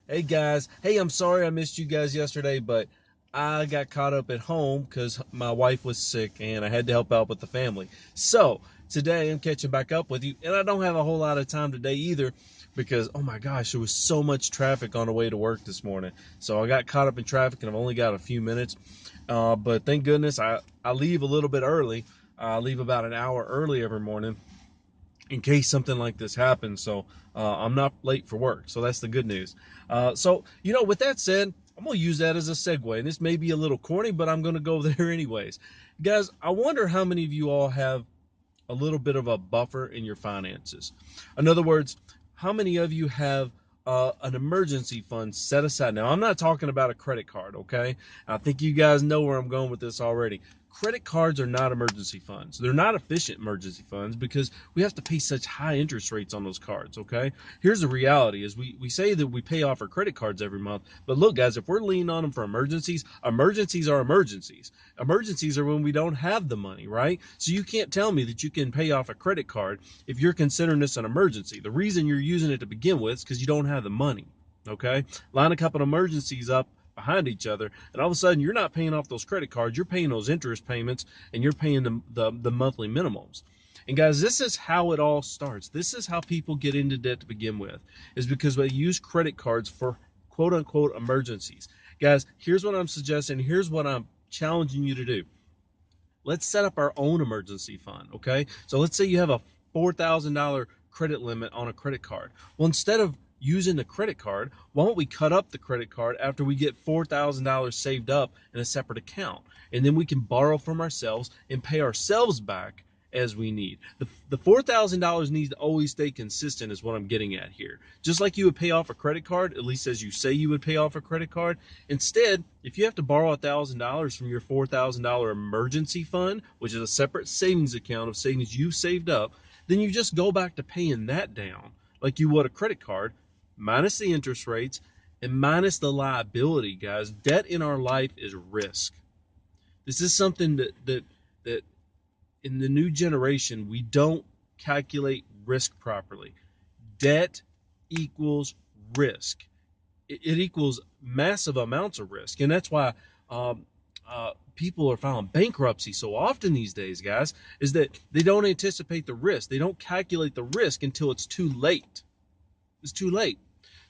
Hey guys, hey, I'm sorry I missed you guys yesterday, but I got caught up at home because my wife was sick and I had to help out with the family. So today I'm catching back up with you, and I don't have a whole lot of time today either because oh my gosh, there was so much traffic on the way to work this morning. So I got caught up in traffic and I've only got a few minutes. But thank goodness I leave a little bit early. I leave about an hour early every morning in case something like this happens. So I'm not late for work. So that's the good news. With that said, I'm going to use that as a segue. And this may be a little corny, but I'm going to go there anyways. Guys, I wonder how many of you all have a little bit of a buffer in your finances. In other words, how many of you have an emergency fund set aside? Now, I'm not talking about a credit card, okay? I think you guys know where I'm going with this already. Credit cards are not emergency funds. They're not efficient emergency funds because we have to pay such high interest rates on those cards, okay? Here's the reality is we say that we pay off our credit cards every month, but look, guys, if we're leaning on them for emergencies, emergencies are emergencies. Emergencies are when we don't have the money, right? So you can't tell me that you can pay off a credit card if you're considering this an emergency. The reason you're using it to begin with is because you don't have the money, okay? Line a couple of emergencies up behind each other, and all of a sudden you're not paying off those credit cards, you're paying those interest payments, and you're paying the monthly minimums. And guys, this is how it all starts. This is how people get into debt to begin with, is because they use credit cards for quote unquote emergencies. Guys, here's what I'm suggesting. Here's what I'm challenging you to do. Let's set up our own emergency fund, okay? So let's say you have a $4,000 credit limit on a credit card. Well, instead of using the credit card, why don't we cut up the credit card after we get $4,000 saved up in a separate account? And then we can borrow from ourselves and pay ourselves back as we need. The $4,000 needs to always stay consistent is what I'm getting at here. Just like you would pay off a credit card, at least as you say you would pay off a credit card. Instead, if you have to borrow $1,000 from your $4,000 emergency fund, which is a separate savings account of savings you've saved up, then you just go back to paying that down like you would a credit card, minus the interest rates and minus the liability, guys. Debt in our life is risk. This is something that in the new generation, we don't calculate risk properly. Debt equals risk. It equals massive amounts of risk. And that's why people are filing bankruptcy so often these days, guys, is that they don't anticipate the risk. They don't calculate the risk until it's too late. It's too late.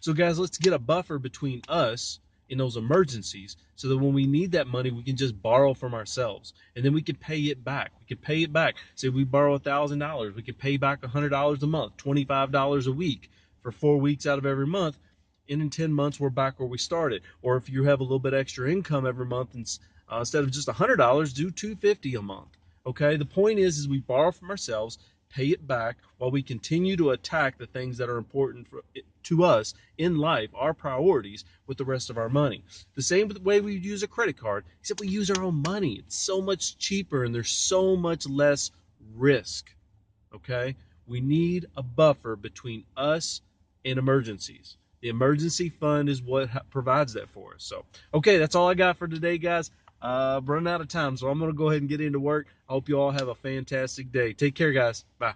So, guys, let's get a buffer between us in those emergencies so that when we need that money, we can just borrow from ourselves and then we can pay it back. We can pay it back. Say we borrow $1,000, we can pay back $100 a month, $25 a week for 4 weeks out of every month. And in 10 months, we're back where we started. Or if you have a little bit extra income every month, and instead of just $100, do $250 a month. Okay. The point is we borrow from ourselves, pay it back while we continue to attack the things that are important to us in life, our priorities, with the rest of our money. The same way we use a credit card, except we use our own money. It's so much cheaper and there's so much less risk. Okay? We need a buffer between us and emergencies. The emergency fund is what provides that for us. So, okay, that's all I got for today, guys. Running out of time, so I'm going to go ahead and get into work. I hope you all have a fantastic day. Take care, guys. Bye.